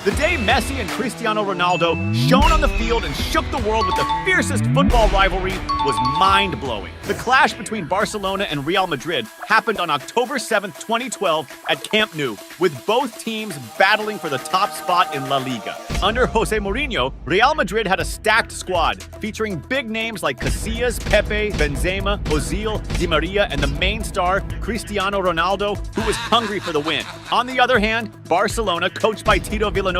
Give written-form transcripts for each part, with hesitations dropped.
The day Messi and Cristiano Ronaldo shone on the field and shook the world with the fiercest football rivalry was mind-blowing. The clash between Barcelona and Real Madrid happened on October 7, 2012 at Camp Nou, with both teams battling for the top spot in La Liga. Under Jose Mourinho, Real Madrid had a stacked squad, featuring big names like Casillas, Pepe, Benzema, Ozil, Di Maria, and the main star, Cristiano Ronaldo, who was hungry for the win. On the other hand, Barcelona, coached by Tito Vilanova,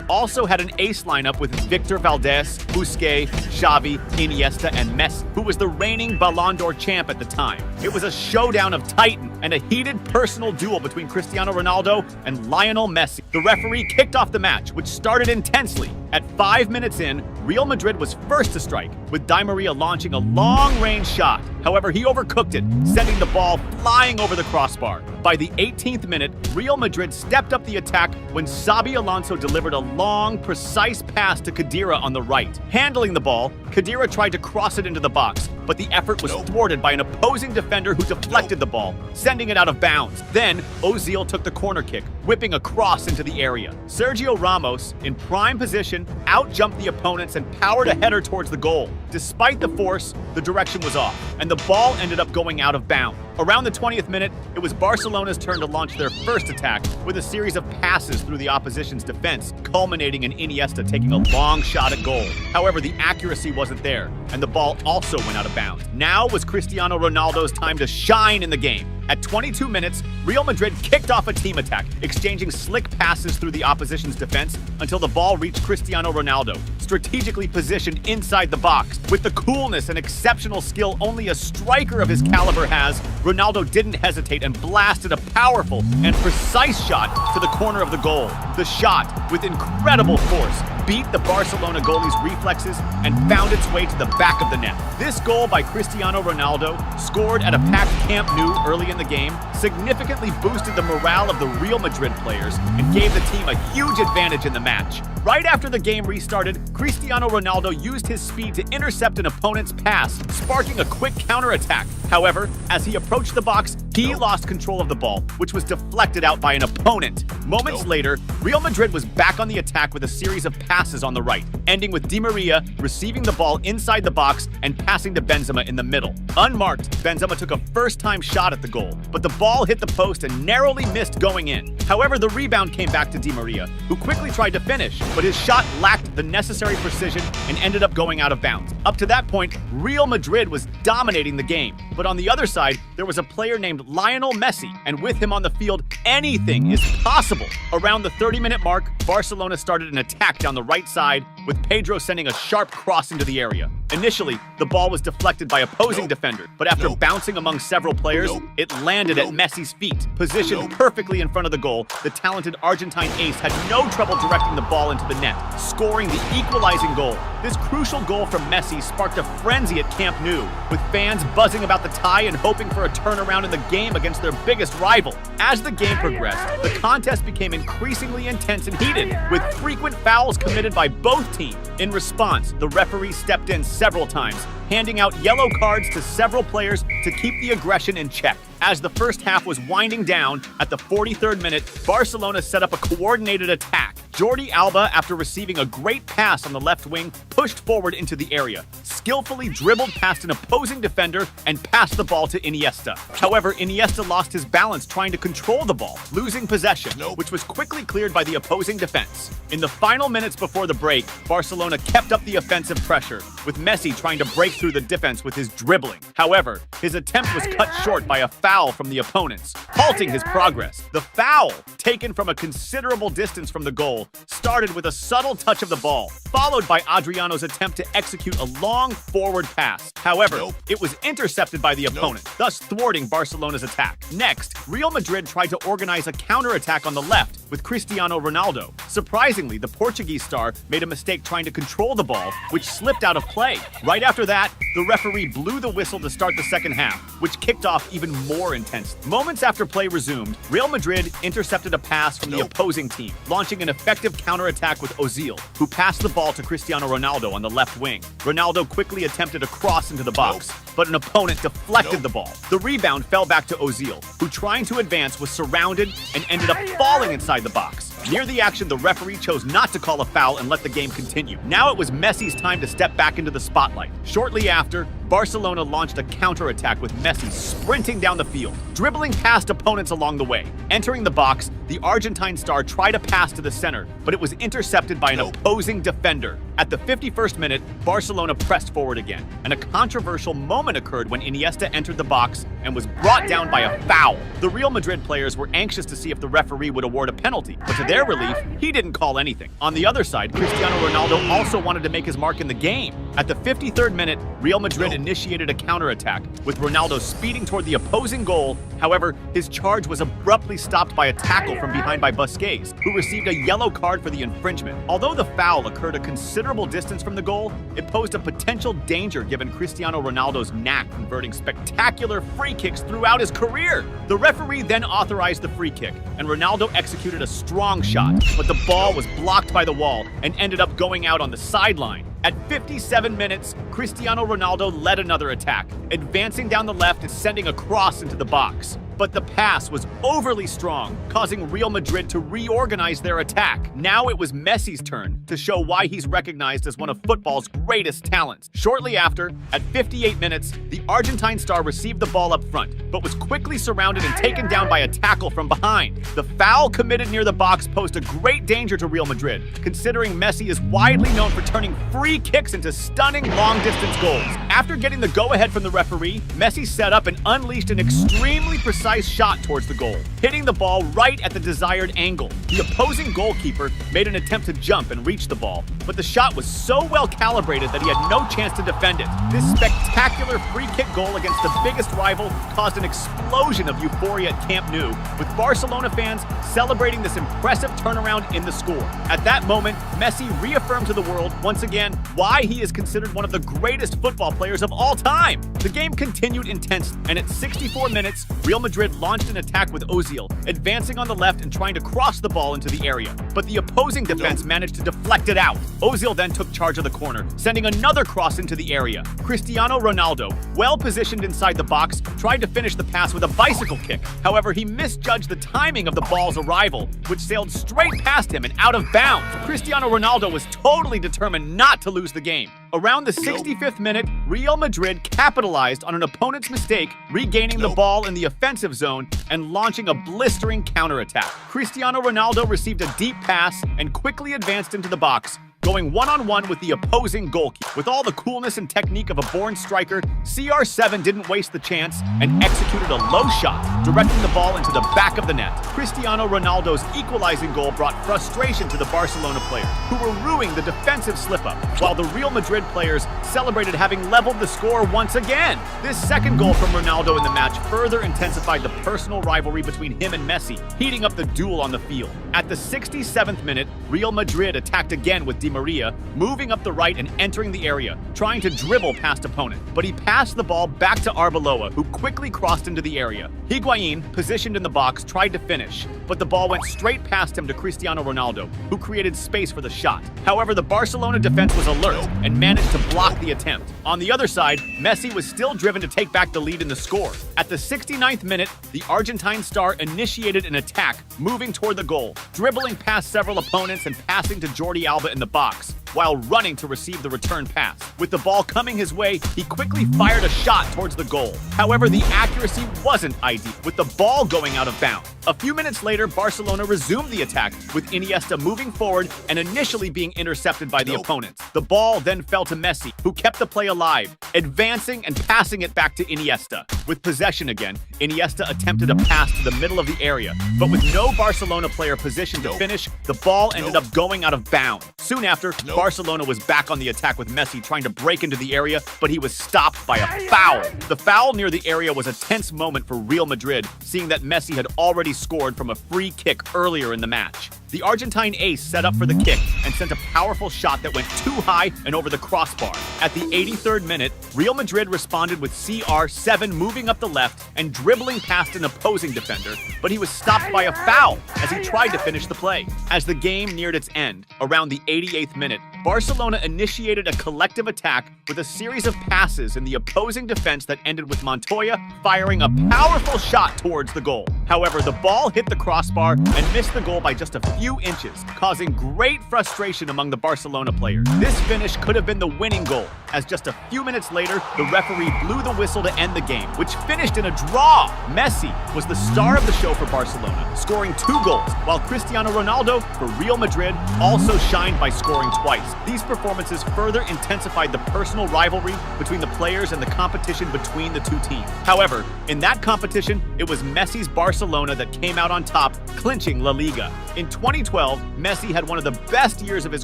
also had an ace lineup with Victor Valdés, Busquets, Xavi, Iniesta, and Messi, who was the reigning Ballon d'Or champ at the time. It was a showdown of titan and a heated personal duel between Cristiano Ronaldo and Lionel Messi. The referee kicked off the match, which started intensely. At 5 minutes in, Real Madrid was first to strike, with Di Maria launching a long-range shot. However, he overcooked it, sending the ball flying over the crossbar. By the 18th minute, Real Madrid stepped up the attack when Xabi Alonso delivered a long, precise pass to Khedira on the right. Handling the ball, Khedira tried to cross it into the box, but the effort was thwarted by an opposing defender who deflected the ball, sending it out of bounds. Then, Ozil took the corner kick, whipping a cross into the area. Sergio Ramos, in prime position, outjumped the opponents and powered a header towards the goal. Despite the force, the direction was off, and the ball ended up going out of bounds. Around the 20th minute, it was Barcelona's turn to launch their first attack with a series of passes through the opposition's defense, culminating in Iniesta taking a long shot at goal. However, the accuracy wasn't there, and the ball also went out of bounds. Now was Cristiano Ronaldo's time to shine in the game. At 22 minutes, Real Madrid kicked off a team attack, exchanging slick passes through the opposition's defense until the ball reached Cristiano Ronaldo, strategically positioned inside the box. With the coolness and exceptional skill only a striker of his caliber has, Ronaldo didn't hesitate and blasted a powerful and precise shot to the corner of the goal. The shot, with incredible force, beat the Barcelona goalie's reflexes and found its way to the back of the net. This goal by Cristiano Ronaldo, scored at a packed Camp Nou early in the game, significantly boosted the morale of the Real Madrid players and gave the team a huge advantage in the match. Right after the game restarted, Cristiano Ronaldo used his speed to intercept an opponent's pass, sparking a quick counterattack. However, as he approached the box, he lost control of the ball, which was deflected out by an opponent. Moments later, Real Madrid was back on the attack with a series of passes on the right, ending with Di Maria receiving the ball inside the box and passing to Benzema in the middle. Unmarked, Benzema took a first-time shot at the goal, but the ball hit the post and narrowly missed going in. However, the rebound came back to Di Maria, who quickly tried to finish, but his shot lacked the necessary precision and ended up going out of bounds. Up to that point, Real Madrid was dominating the game, but on the other side, there was a player named Lionel Messi, and with him on the field, anything is possible. Around the 30-minute mark, Barcelona started an attack down the right side, with Pedro sending a sharp cross into the area. Initially, the ball was deflected by opposing defenders, but after bouncing among several players, it landed at Messi's feet. Positioned perfectly in front of the goal, the talented Argentine ace had no trouble directing the ball into the net, scoring the equalizing goal. This crucial goal from Messi sparked a frenzy at Camp Nou, with fans buzzing about the tie and hoping for a turnaround in the game against their biggest rival. As the game progressed, the contest became increasingly intense and heated, with frequent fouls committed by both teams. In response, the referee stepped in several times, handing out yellow cards to several players to keep the aggression in check. As the first half was winding down, at the 43rd minute, Barcelona set up a coordinated attack. Jordi Alba, after receiving a great pass on the left wing, pushed forward into the area, skillfully dribbled past an opposing defender and passed the ball to Iniesta. However, Iniesta lost his balance trying to control the ball, losing possession, which was quickly cleared by the opposing defense. In the final minutes before the break, Barcelona kept up the offensive pressure, with Messi trying to break through the defense with his dribbling. However, his attempt was cut short by a foul from the opponents, halting his progress. The foul, taken from a considerable distance from the goal, started with a subtle touch of the ball, followed by Adriano's attempt to execute a long forward pass. However, it was intercepted by the opponent, thus thwarting Barcelona's attack. Next, Real Madrid tried to organize a counterattack on the left with Cristiano Ronaldo. Surprisingly, the Portuguese star made a mistake trying to control the ball, which slipped out of play. Right after that, the referee blew the whistle to start the second half, which kicked off even more intense. Moments after play resumed, Real Madrid intercepted a pass from the opposing team, launching an effective counterattack with Ozil, who passed the ball to Cristiano Ronaldo on the left wing. Ronaldo quickly attempted a cross into the box, but an opponent deflected the ball. The rebound fell back to Ozil, who, trying to advance, was surrounded and ended up falling inside the box. Near the action, the referee chose not to call a foul and let the game continue. Now it was Messi's time to step back into the spotlight. Shortly after, Barcelona launched a counterattack with Messi sprinting down the field, dribbling past opponents along the way. Entering the box, the Argentine star tried a pass to the center, but it was intercepted by an opposing defender. At the 51st minute, Barcelona pressed forward again, and a controversial moment occurred when Iniesta entered the box and was brought down by a foul. The Real Madrid players were anxious to see if the referee would award a penalty, but to their relief, he didn't call anything. On the other side, Cristiano Ronaldo also wanted to make his mark in the game. At the 53rd minute, Real Madrid initiated a counterattack, with Ronaldo speeding toward the opposing goal. However, his charge was abruptly stopped by a tackle from behind by Busquets, who received a yellow card for the infringement. Although the foul occurred a considerable distance from the goal, it posed a potential danger given Cristiano Ronaldo's knack converting spectacular free kicks throughout his career. The referee then authorized the free kick, and Ronaldo executed a strong shot, but the ball was blocked by the wall and ended up going out on the sideline. At 57 minutes, Cristiano Ronaldo led another attack, advancing down the left and sending a cross into the box. But the pass was overly strong, causing Real Madrid to reorganize their attack. Now it was Messi's turn to show why he's recognized as one of football's greatest talents. Shortly after, at 58 minutes, the Argentine star received the ball up front, but was quickly surrounded and taken down by a tackle from behind. The foul committed near the box posed a great danger to Real Madrid, considering Messi is widely known for turning free kicks into stunning long-distance goals. After getting the go-ahead from the referee, Messi set up and unleashed an extremely precise shot towards the goal, hitting the ball right at the desired angle. The opposing goalkeeper made an attempt to jump and reach the ball, but the shot was so well calibrated that he had no chance to defend it. This spectacular free kick goal against the biggest rival caused an explosion of euphoria at Camp Nou, with Barcelona fans celebrating this impressive turnaround in the score. At that moment, Messi reaffirmed to the world once again why he is considered one of the greatest football players of all time. The game continued intense, and at 64 minutes, Real Madrid launched an attack with Ozil, advancing on the left and trying to cross the ball into the area. But the opposing defense managed to deflect it out. Ozil then took charge of the corner, sending another cross into the area. Cristiano Ronaldo, well positioned inside the box, tried to finish the pass with a bicycle kick. However, he misjudged the timing of the ball's arrival, which sailed straight past him and out of bounds. Cristiano Ronaldo was totally determined not to lose the game. Around the 65th minute, Real Madrid capitalized on an opponent's mistake, regaining the ball in the offensive zone and launching a blistering counterattack. Cristiano Ronaldo received a deep pass and quickly advanced into the box, going one-on-one with the opposing goalkeeper. With all the coolness and technique of a born striker, CR7 didn't waste the chance and executed a low shot, directing the ball into the back of the net. Cristiano Ronaldo's equalizing goal brought frustration to the Barcelona players, who were ruining the defensive slip-up, while the Real Madrid players celebrated having leveled the score once again. This second goal from Ronaldo in the match further intensified the personal rivalry between him and Messi, heating up the duel on the field. At the 67th minute, Real Madrid attacked again with Di Maria, moving up the right and entering the area, trying to dribble past opponent. But he passed the ball back to Arbeloa, who quickly crossed into the area. Higuain, positioned in the box, tried to finish, but the ball went straight past him to Cristiano Ronaldo, who created space for the shot. However, the Barcelona defense was alert and managed to block the attempt. On the other side, Messi was still driven to take back the lead in the score. At the 69th minute, the Argentine star initiated an attack, moving toward the goal, dribbling past several opponents and passing to Jordi Alba in the box, while running to receive the return pass. With the ball coming his way, he quickly fired a shot towards the goal. However, the accuracy wasn't ideal, with the ball going out of bounds. A few minutes later, Barcelona resumed the attack, with Iniesta moving forward and initially being intercepted by the opponents. The ball then fell to Messi, who kept the play alive, advancing and passing it back to Iniesta. With possession again, Iniesta attempted a pass to the middle of the area, but with no Barcelona player positioned to finish, the ball ended up going out of bounds. Soon after, Barcelona was back on the attack with Messi trying to break into the area, but he was stopped by a foul. The foul near the area was a tense moment for Real Madrid, seeing that Messi had already scored from a free kick earlier in the match. The Argentine ace set up for the kick and sent a powerful shot that went too high and over the crossbar. At the 83rd minute, Real Madrid responded with CR7 moving up the left and dribbling past an opposing defender, but he was stopped by a foul as he tried to finish the play. As the game neared its end, around the 88th minute, Barcelona initiated a collective attack with a series of passes in the opposing defense that ended with Montoya firing a powerful shot towards the goal. However, the ball hit the crossbar and missed the goal by just a few few inches, causing great frustration among the Barcelona players. This finish could have been the winning goal, as just a few minutes later, the referee blew the whistle to end the game, which finished in a draw. Messi was the star of the show for Barcelona, scoring 2 goals, while Cristiano Ronaldo for Real Madrid also shined by scoring twice. These performances further intensified the personal rivalry between the players and the competition between the two teams. However, in that competition, it was Messi's Barcelona that came out on top, clinching La Liga. In 2012, Messi had one of the best years of his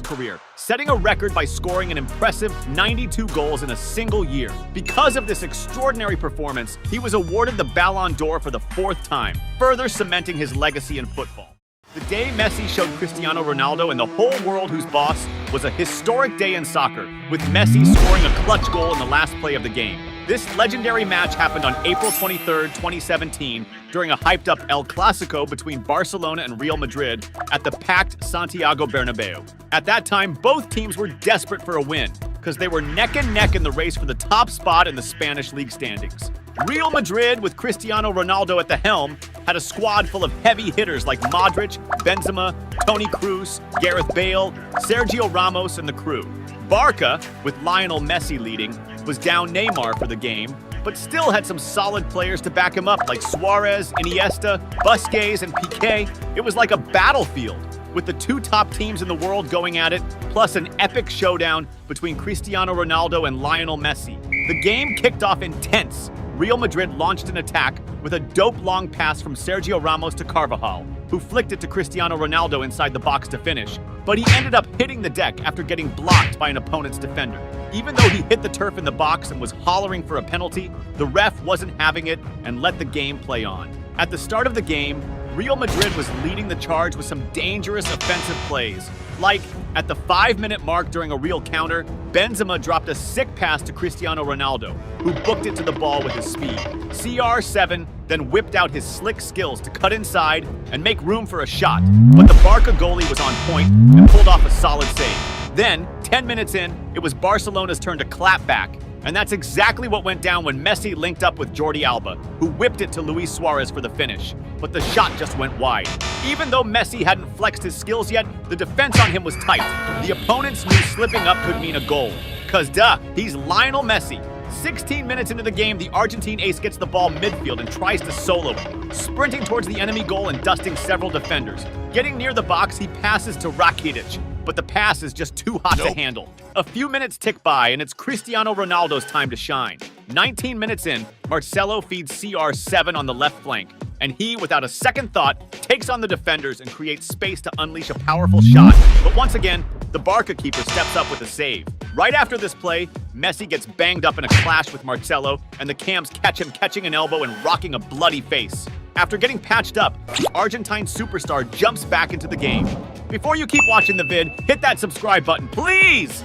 career, setting a record by scoring an impressive 92 goals in a single year. Because of this extraordinary performance, he was awarded the Ballon d'Or for the 4th time, further cementing his legacy in football. The day Messi showed Cristiano Ronaldo and the whole world who's boss was a historic day in soccer, with Messi scoring a clutch goal in the last play of the game. This legendary match happened on April 23, 2017, during a hyped-up El Clásico between Barcelona and Real Madrid at the packed Santiago Bernabeu. At that time, both teams were desperate for a win, because they were neck and neck in the race for the top spot in the Spanish league standings. Real Madrid, with Cristiano Ronaldo at the helm, had a squad full of heavy hitters like Modric, Benzema, Toni Kroos, Gareth Bale, Sergio Ramos, and the crew. Barca, with Lionel Messi leading, was down Neymar for the game, but still had some solid players to back him up like Suarez, Iniesta, Busquets, and Piqué. It was like a battlefield, with the 2 top teams in the world going at it, plus an epic showdown between Cristiano Ronaldo and Lionel Messi. The game kicked off intense. Real Madrid launched an attack with a dope long pass from Sergio Ramos to Carvajal, who flicked it to Cristiano Ronaldo inside the box to finish, but he ended up hitting the deck after getting blocked by an opponent's defender. Even though he hit the turf in the box and was hollering for a penalty, the ref wasn't having it and let the game play on. At the start of the game, Real Madrid was leading the charge with some dangerous offensive plays. Like, at the 5-minute mark during a real counter, Benzema dropped a sick pass to Cristiano Ronaldo, who booked it to the ball with his speed. CR7 then whipped out his slick skills to cut inside and make room for a shot, but the Barca goalie was on point and pulled off a solid save. Then, 10 minutes in, it was Barcelona's turn to clap back, and that's exactly what went down when Messi linked up with Jordi Alba, who whipped it to Luis Suarez for the finish. But the shot just went wide. Even though Messi hadn't flexed his skills yet, the defense on him was tight. The opponents knew slipping up could mean a goal. Cause duh, he's Lionel Messi. 16 minutes into the game, the Argentine ace gets the ball midfield and tries to solo it, sprinting towards the enemy goal and dusting several defenders. Getting near the box, he passes to Rakitic, but the pass is just too hot to handle. A few minutes tick by, and it's Cristiano Ronaldo's time to shine. 19 minutes in, Marcelo feeds CR7 on the left flank, and he, without a second thought, takes on the defenders and creates space to unleash a powerful shot. But once again, the Barca keeper steps up with a save. Right after this play, Messi gets banged up in a clash with Marcelo, and the cams catch him catching an elbow and rocking a bloody face. After getting patched up, the Argentine superstar jumps back into the game. Before you keep watching the vid, hit that subscribe button, please!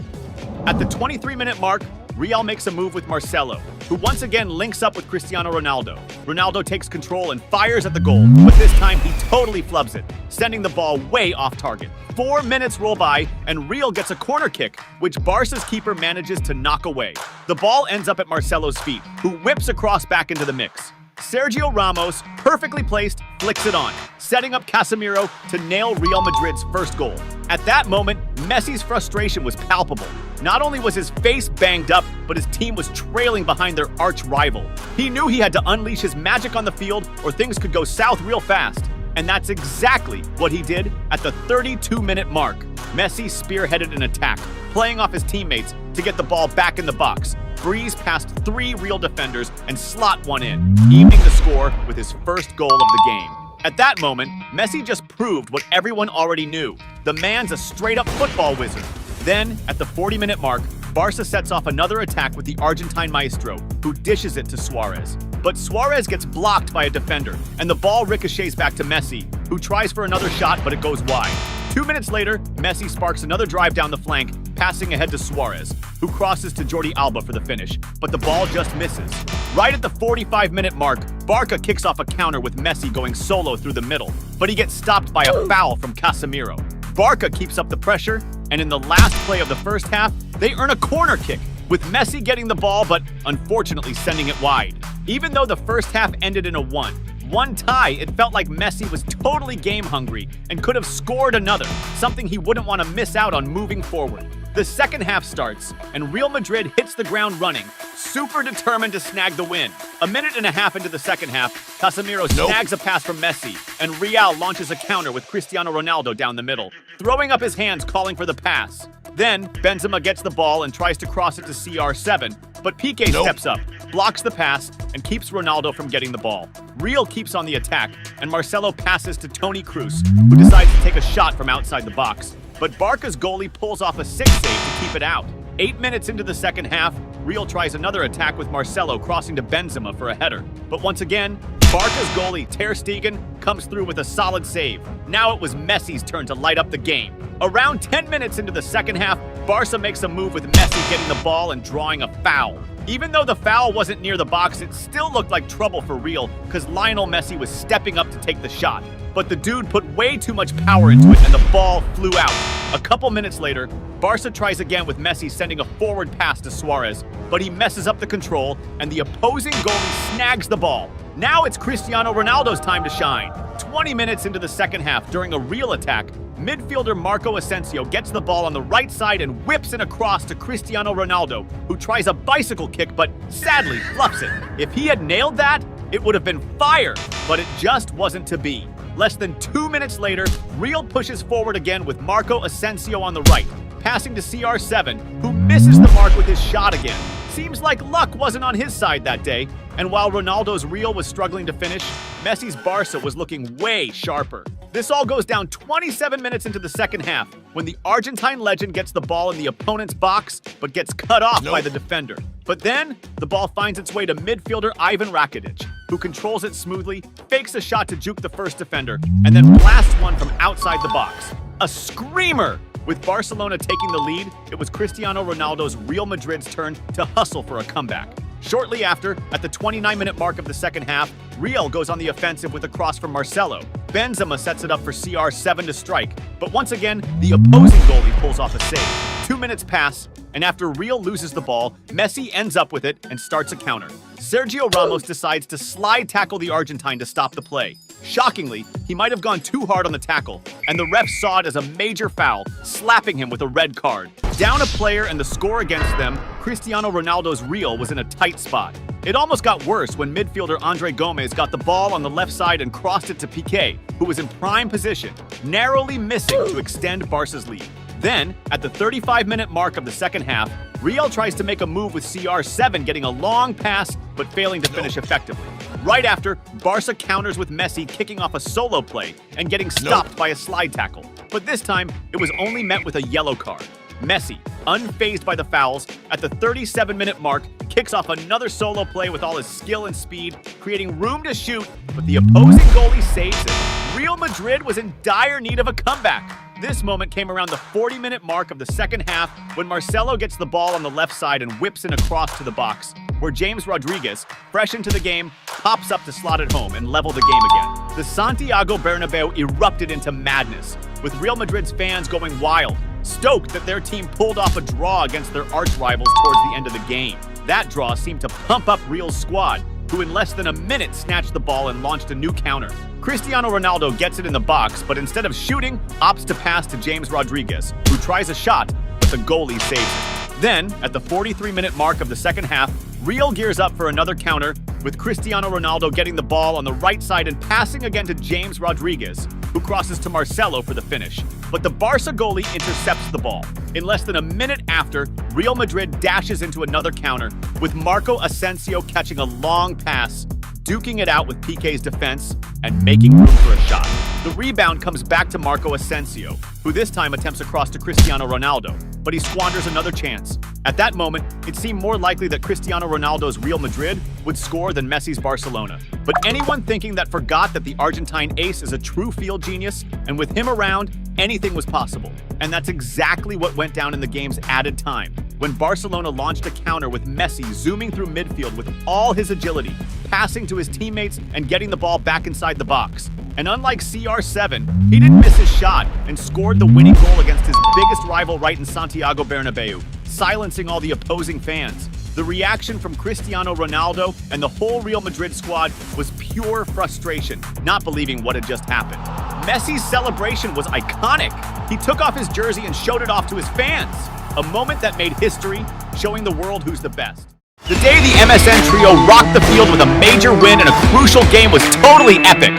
At the 23-minute mark, Real makes a move with Marcelo, who once again links up with Cristiano Ronaldo. Ronaldo takes control and fires at the goal, but this time he totally flubs it, sending the ball way off target. 4 minutes roll by, and Real gets a corner kick, which Barca's keeper manages to knock away. The ball ends up at Marcelo's feet, who whips across back into the mix. Sergio Ramos, perfectly placed, flicks it on, setting up Casemiro to nail Real Madrid's first goal. At that moment, Messi's frustration was palpable. Not only was his face banged up, but his team was trailing behind their arch rival. He knew he had to unleash his magic on the field or things could go south real fast. And that's exactly what he did at the 32-minute mark. Messi spearheaded an attack, playing off his teammates to get the ball back in the box, breeze past 3 Real defenders, and slot one in, evening the score with his first goal of the game. At that moment, Messi just proved what everyone already knew. The man's a straight-up football wizard. Then, at the 40-minute mark, Barca sets off another attack with the Argentine maestro, who dishes it to Suarez. But Suarez gets blocked by a defender, and the ball ricochets back to Messi, who tries for another shot, but it goes wide. 2 minutes later, Messi sparks another drive down the flank, passing ahead to Suarez, who crosses to Jordi Alba for the finish, but the ball just misses. Right at the 45-minute mark, Barca kicks off a counter with Messi going solo through the middle, but he gets stopped by a foul from Casemiro. Barca keeps up the pressure, and in the last play of the first half, they earn a corner kick, with Messi getting the ball but unfortunately sending it wide. Even though the first half ended in a 1-1 one tie, it felt like Messi was totally game hungry and could have scored another, something he wouldn't want to miss out on moving forward. The second half starts, and Real Madrid hits the ground running, super determined to snag the win. A minute and a half into the second half, Casemiro snags a pass from Messi, and Real launches a counter with Cristiano Ronaldo down the middle, throwing up his hands calling for the pass. Then, Benzema gets the ball and tries to cross it to CR7, but Piqué steps up, blocks the pass, and keeps Ronaldo from getting the ball. Real keeps on the attack, and Marcelo passes to Toni Kroos, who decides to take a shot from outside the box. But Barca's goalie pulls off a sick save to keep it out. 8 minutes into the second half, Real tries another attack with Marcelo crossing to Benzema for a header. But once again, Barca's goalie, Ter Stegen, comes through with a solid save. Now it was Messi's turn to light up the game. Around 10 minutes into the second half, Barca makes a move with Messi getting the ball and drawing a foul. Even though the foul wasn't near the box, it still looked like trouble for Real because Lionel Messi was stepping up to take the shot. But the dude put way too much power into it and the ball flew out. A couple minutes later, Barca tries again with Messi sending a forward pass to Suarez, but he messes up the control and the opposing goalie snags the ball. Now it's Cristiano Ronaldo's time to shine. 20 minutes into the second half, during a Real attack, midfielder Marco Asensio gets the ball on the right side and whips it across to Cristiano Ronaldo, who tries a bicycle kick but sadly fluffs it. If he had nailed that, it would have been fire, but it just wasn't to be. Less than 2 minutes later, Real pushes forward again with Marco Asensio on the right, passing to CR7, who misses the mark with his shot again. Seems like luck wasn't on his side that day, and while Ronaldo's Real was struggling to finish, Messi's Barca was looking way sharper. This all goes down 27 minutes into the second half, when the Argentine legend gets the ball in the opponent's box, but gets cut off by the defender. But then, the ball finds its way to midfielder Ivan Rakitic, who controls it smoothly, fakes a shot to juke the first defender, and then blasts one from outside the box. A screamer! With Barcelona taking the lead, it was Cristiano Ronaldo's Real Madrid's turn to hustle for a comeback. Shortly after, at the 29-minute mark of the second half, Real goes on the offensive with a cross from Marcelo. Benzema sets it up for CR7 to strike, but once again, the opposing goalie pulls off a save. 2 minutes pass, and after Real loses the ball, Messi ends up with it and starts a counter. Sergio Ramos decides to slide tackle the Argentine to stop the play. Shockingly, he might have gone too hard on the tackle, and the ref saw it as a major foul, slapping him with a red card. Down a player and the score against them, Cristiano Ronaldo's Real was in a tight spot. It almost got worse when midfielder Andre Gomez got the ball on the left side and crossed it to Piqué, who was in prime position, narrowly missing to extend Barca's lead. Then, at the 35-minute mark of the second half, Real tries to make a move with CR7 getting a long pass but failing to finish effectively. Right after, Barca counters with Messi kicking off a solo play and getting stopped by a slide tackle. But this time, it was only met with a yellow card. Messi, unfazed by the fouls, at the 37-minute mark, kicks off another solo play with all his skill and speed, creating room to shoot, but the opposing goalie saves it. Real Madrid was in dire need of a comeback. This moment came around the 40-minute mark of the second half when Marcelo gets the ball on the left side and whips it across to the box, where James Rodriguez, fresh into the game, pops up to slot it home and level the game again. The Santiago Bernabeu erupted into madness, with Real Madrid's fans going wild, stoked that their team pulled off a draw against their arch rivals towards the end of the game. That draw seemed to pump up Real's squad, who in less than a minute snatched the ball and launched a new counter. Cristiano Ronaldo gets it in the box, but instead of shooting, opts to pass to James Rodriguez, who tries a shot, but the goalie saves it. Then, at the 43-minute mark of the second half, Real gears up for another counter, with Cristiano Ronaldo getting the ball on the right side and passing again to James Rodriguez, who crosses to Marcelo for the finish. But the Barca goalie intercepts the ball. In less than a minute after, Real Madrid dashes into another counter, with Marco Asensio catching a long pass, duking it out with Piqué's defense, and making room for a shot. The rebound comes back to Marco Asensio, who this time attempts a cross to Cristiano Ronaldo, but he squanders another chance. At that moment, it seemed more likely that Cristiano Ronaldo's Real Madrid would score than Messi's Barcelona. But anyone thinking that forgot that the Argentine ace is a true field genius, and with him around, anything was possible. And that's exactly what went down in the game's added time, when Barcelona launched a counter with Messi zooming through midfield with all his agility, passing to his teammates and getting the ball back inside the box. And unlike CR7, he didn't miss his shot and scored the winning goal against his biggest rival right in Santiago Bernabeu, silencing all the opposing fans. The reaction from Cristiano Ronaldo and the whole Real Madrid squad was pure frustration, not believing what had just happened. Messi's celebration was iconic. He took off his jersey and showed it off to his fans. A moment that made history, showing the world who's the best. The day the MSN trio rocked the field with a major win in a crucial game was totally epic.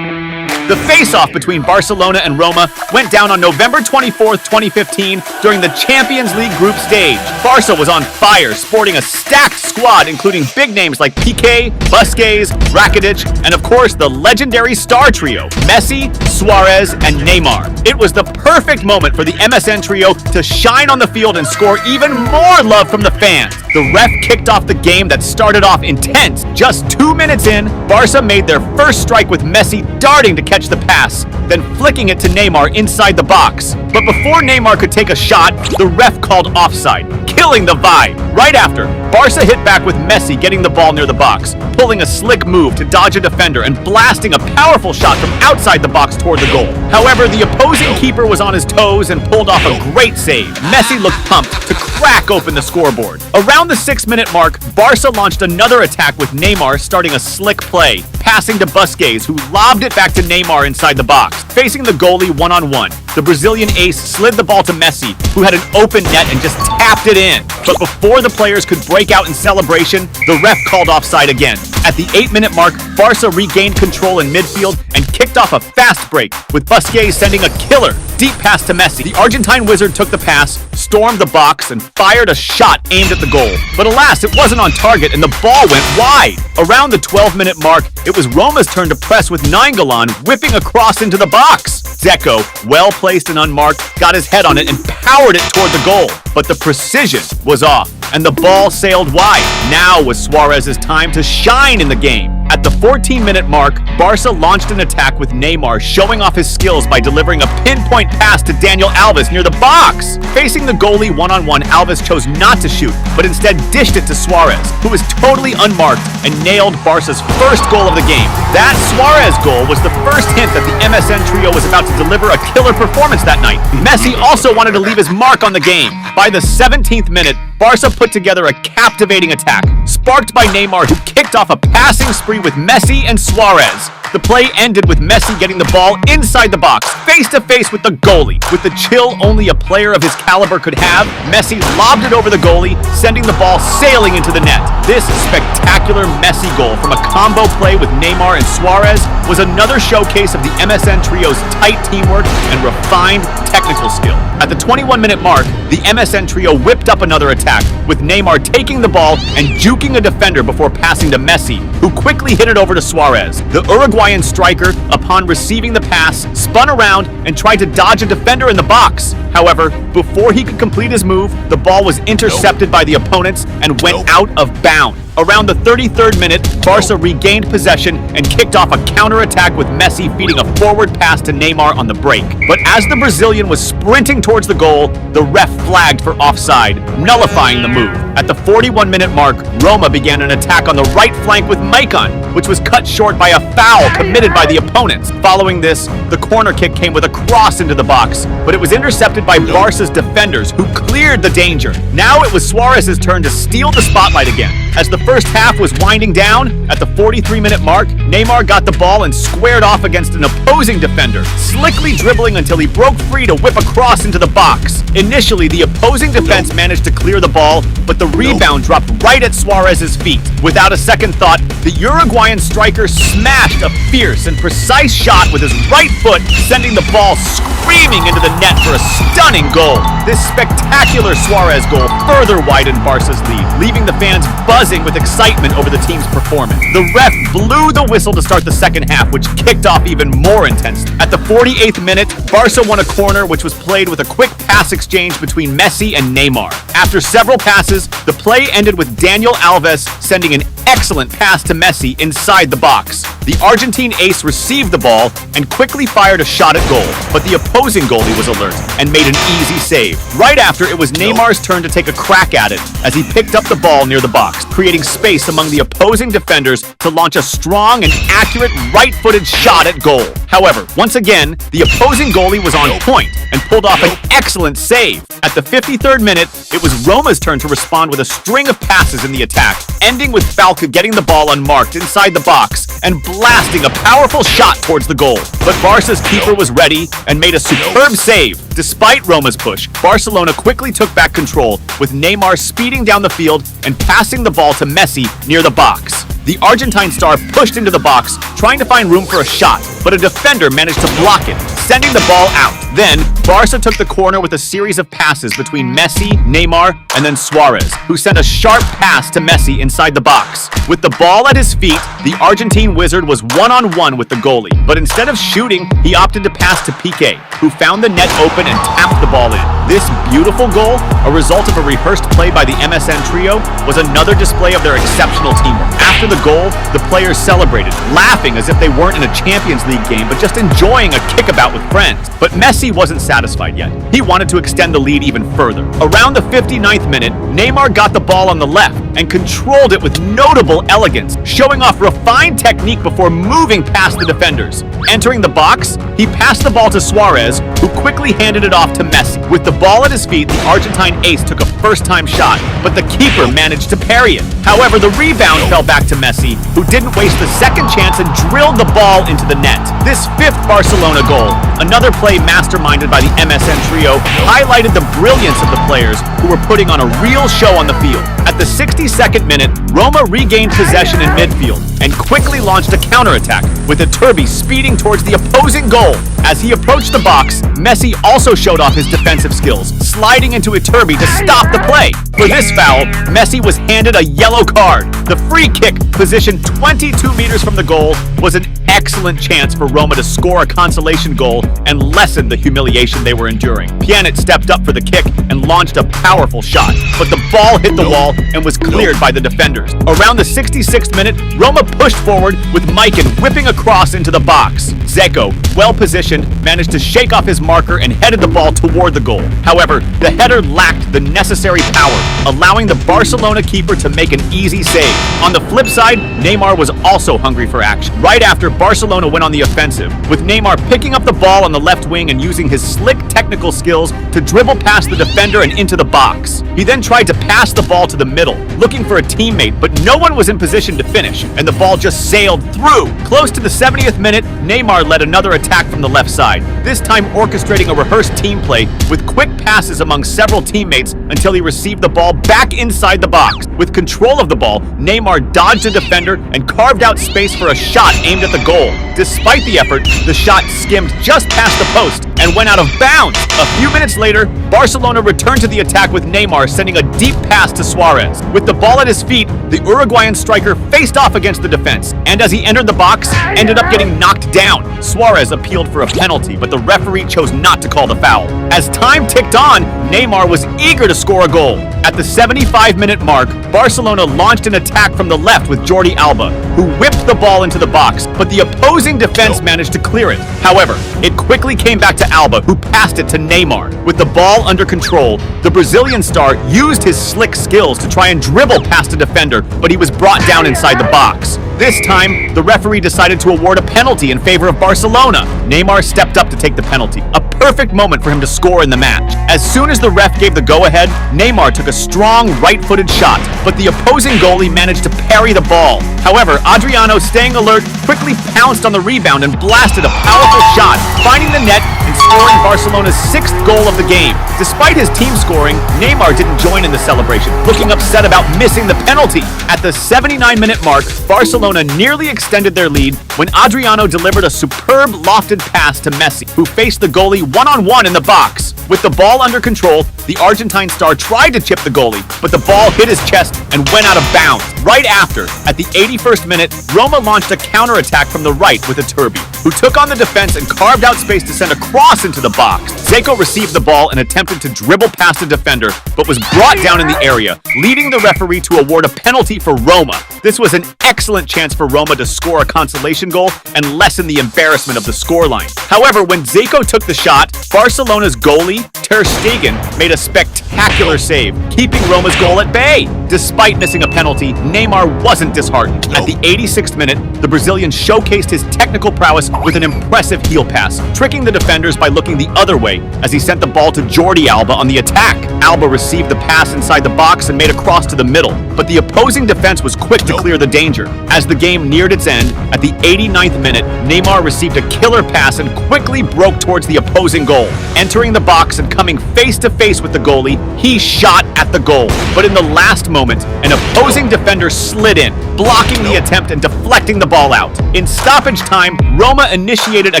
The face-off between Barcelona and Roma went down on November 24th, 2015 during the Champions League group stage. Barca was on fire, sporting a stacked squad including big names like Piqué, Busquets, Rakitic, and of course the legendary star trio, Messi, Suarez, and Neymar. It was the perfect moment for the MSN trio to shine on the field and score even more love from the fans. The ref kicked off the game that started off intense. Just 2 minutes in, Barca made their first strike with Messi darting to catch the pass, then flicking it to Neymar inside the box. But before Neymar could take a shot, the ref called offside, killing the vibe. Right after, Barca hit back with Messi getting the ball near the box, pulling a slick move to dodge a defender and blasting a powerful shot from outside the box toward the goal. However, the opposing keeper was on his toes and pulled off a great save. Messi looked pumped to crack open the scoreboard. Around the 6-minute mark, Barca launched another attack with Neymar starting a slick play, passing to Busquets, who lobbed it back to Neymar inside the box. Facing the goalie one-on-one, the Brazilian ace slid the ball to Messi, who had an open net and just tapped it in. But before the players could break out in celebration, the ref called offside again. At the 8-minute mark, Barca regained control in midfield and kicked off a fast break, with Busquets sending a killer deep pass to Messi. The Argentine wizard took the pass, stormed the box, and fired a shot aimed at the goal. But alas, it wasn't on target and the ball went wide. Around the 12-minute mark, it was Roma's turn to press with Nainggolan whipping across into the box. Dzeko, well placed and unmarked, got his head on it and powered it toward the goal. But the precision was off, and the ball sailed wide. Now was Suarez's time to shine in the game. At the 14-minute mark, Barca launched an attack with Neymar showing off his skills by delivering a pinpoint pass to Daniel Alves near the box. Facing the goalie one-on-one, Alves chose not to shoot, but instead dished it to Suarez, who was totally unmarked and nailed Barca's first goal of the game. That Suarez goal was the first hint that the MSN trio was about to deliver a killer performance that night. Messi also wanted to leave his mark on the game. By the 17th minute, Barca put together a captivating attack, sparked by Neymar, who kicked off a passing spree with Messi and Suarez. The play ended with Messi getting the ball inside the box, face-to-face with the goalie. With the chill only a player of his caliber could have, Messi lobbed it over the goalie, sending the ball sailing into the net. This spectacular Messi goal from a combo play with Neymar and Suarez was another showcase of the MSN trio's tight teamwork and refined technical skill. At the 21-minute mark, the MSN trio whipped up another attack, with Neymar taking the ball and juking a defender before passing to Messi, who quickly hit it over to Suarez. The Uruguayan striker, upon receiving the pass, spun around and tried to dodge a defender in the box. However, before he could complete his move, the ball was intercepted by the opponents and went out of bounds. Around the 33rd minute, Barca regained possession and kicked off a counter-attack with Messi feeding a forward pass to Neymar on the break. But as the Brazilian was sprinting towards the goal, the ref flagged for offside, nullifying the move. At the 41-minute mark, Roma began an attack on the right flank with Maicon, which was cut short by a foul committed by the opponents. Following this, the corner kick came with a cross into the box, but it was intercepted by Barca's defenders, who cleared the danger. Now it was Suarez's turn to steal the spotlight again. As the first half was winding down, at the 43-minute mark, Neymar got the ball and squared off against an opposing defender, slickly dribbling until he broke free to whip across into the box. Initially, the opposing defense managed to clear the ball, but the rebound dropped right at Suarez's feet. Without a second thought, the Uruguayan striker smashed a fierce and precise shot with his right foot, sending the ball screaming into the net for a stunning goal. This spectacular Suarez goal further widened Barca's lead, leaving the fans buzzing with excitement over the team's performance. The ref blew the whistle to start the second half, which kicked off even more intensely. At the 48th minute, Barca won a corner, which was played with a quick pass exchange between Messi and Neymar. After several passes, the play ended with Daniel Alves sending an excellent pass to Messi inside the box. The Argentine ace received the ball and quickly fired a shot at goal, but the opposing goalie was alert and made an easy save. Right after, it was Neymar's turn to take a crack at it as he picked up the ball near the box, creating space among the opposing defenders to launch a strong and accurate right-footed shot at goal. However, once again, the opposing goalie was on point and pulled off an excellent save. At the 53rd minute, it was Roma's turn to respond with a string of passes in the attack, ending with Falca getting the ball unmarked inside the box and blasting a powerful shot towards the goal. But Barca's keeper was ready and made a superb save. Despite Roma's push, Barcelona quickly took back control, with Neymar speeding down the field and passing the ball to Messi near the box. The Argentine star pushed into the box, trying to find room for a shot, but a defender managed to block it, sending the ball out. Then, Barca took the corner with a series of passes between Messi, Neymar, and then Suarez, who sent a sharp pass to Messi inside the box. With the ball at his feet, the Argentine wizard was one-on-one with the goalie, but instead of shooting, he opted to pass to Piqué, who found the net open and tapped the ball in. This beautiful goal, a result of a rehearsed play by the MSN trio, was another display of their exceptional teamwork. After the goal, the players celebrated, laughing as if they weren't in a Champions League game, but just enjoying a kickabout with friends. But Messi wasn't satisfied yet. He wanted to extend the lead even further. Around the 59th minute, Neymar got the ball on the left and controlled it with notable elegance, showing off refined technique before moving past the defenders. Entering the box, he passed the ball to Suarez, who quickly handed it off to Messi. With the ball at his feet, the Argentine ace took a first-time shot, but the keeper managed to parry it. However, the rebound fell back to Messi, who didn't waste the second chance and drilled the ball into the net. This fifth Barcelona goal, another play masterminded by the MSN trio, highlighted the brilliance of the players who were putting on a real show on the field. At the 62nd minute, Roma regained possession in midfield and quickly launched a counterattack, with Iturbi speeding towards the opposing goal. As he approached the box, Messi also showed off his defensive skills, sliding into Iturbi to stop the play. For this foul, Messi was handed a yellow card. The free kick, positioned 22 meters from the goal, was an excellent chance for Roma to score a consolation goal and lessen the humiliation they were enduring. Pjanic stepped up for the kick and launched a powerful shot, but the ball hit the wall and was cleared by the defenders. Around the 66th minute, Roma pushed forward with Mikan whipping across into the box. Dzeko, well positioned, managed to shake off his marker and headed the ball toward the goal. However, the header lacked the necessary power, allowing the Barcelona keeper to make an easy save. On the flip side, Neymar was also hungry for action. Right after, Barcelona went on the offensive, with Neymar picking up the ball on the left wing and using his slick technical skills to dribble past the defender and into the box. He then tried to pass the ball to the middle, looking for a teammate, but no one was in position to finish, and the ball just sailed through. Close to the 70th minute, Neymar led another attack from the left side, this time orchestrating a rehearsed team play with quick passes among several teammates until he received the ball back inside the box. With control of the ball, Neymar dodged a defender and carved out space for a shot aimed at the goal. Despite the effort, the shot skimmed just past the post and went out of bounds. A few minutes later, Barcelona returned to the attack with Neymar sending a deep pass to Suarez. With the ball at his feet, the Uruguayan striker faced off against the defense, and as he entered the box, ended up getting knocked down. Suarez appealed for a penalty, but the referee chose not to call the foul. As time ticked on, Neymar was eager to score a goal. At the 75-minute mark, Barcelona launched an attack from the left with Jordi Alba, who whipped the ball into the box, but the opposing defense managed to clear it. However, it quickly came back to Alba, who passed it to Neymar. With the ball under control, the Brazilian star used his slick skills to try and dribble past a defender, but he was brought down inside the box. This time, the referee decided to award a penalty in favor of Barcelona. Neymar stepped up to take the penalty, a perfect moment for him to score in the match. As soon as the ref gave the go-ahead, Neymar took a strong right-footed shot, but the opposing goalie managed to parry the ball. However, Adriano, staying alert, quickly pounced on the rebound and blasted a powerful shot, finding the net and scoring Barcelona's 6th goal of the game. Despite his team scoring, Neymar didn't join in the celebration, looking upset about missing the penalty. At the 79-minute mark, Barcelona nearly extended their lead when Adriano delivered a superb lofted pass to Messi, who faced the goalie one-on-one in the box. With the ball under control, the Argentine star tried to chip the goalie, but the ball hit his chest and went out of bounds. Right after, at the 81st minute, Roma launched a counterattack from the right with Iturbi, who took on the defense and carved out space to send a cross into the box. Dzeko received the ball and attempted to dribble past the defender, but was brought down in the area, leading the referee to award a penalty for Roma. This was an excellent chance for Roma to score a consolation goal and lessen the embarrassment of the scoreline. However, when Dzeko took the shot, Barcelona's goalie, Ter Stegen, made a spectacular save, keeping Roma's goal at bay. Despite missing a penalty, Neymar wasn't disheartened. At the 86th minute, the Brazilian showcased his technical prowess with an impressive heel pass, tricking the defenders by looking the other way as he sent the ball to Jordi Alba on the attack. Alba received the pass inside the box and made a cross to the middle, but the opposing defense was quick to clear the danger. As the game neared its end, at the 89th minute, Neymar received a killer pass and quickly broke towards the opposing goal. Entering the box and coming face-to-face with the goalie, he shot at the goal. But in the last moment, an opposing defender slid in, blocking the attempt and deflecting the ball out. In stoppage time, Roma initiated a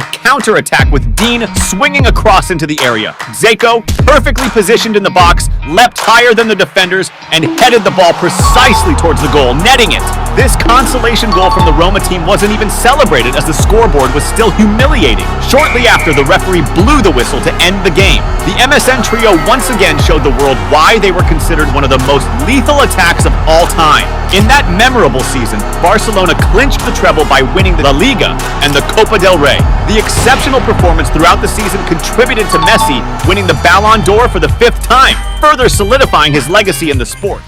counter-attack with Dean swinging across into the area. Dzeko, perfectly positioned in the box, leapt higher than the defenders and headed the ball precisely towards the goal, netting it. This consolation goal from the Roma team wasn't even celebrated as the scoreboard was still humiliating. Shortly after, the referee blew the whistle to end the game. The MSN trio once again showed the world why they were considered one of the most lethal attacks of all time. In that memorable season, Barcelona clinched the treble by winning the La Liga and the Copa del Rey. The exceptional performance throughout the season contributed to Messi winning the Ballon d'Or for the 5th time, further solidifying his legacy in the sport.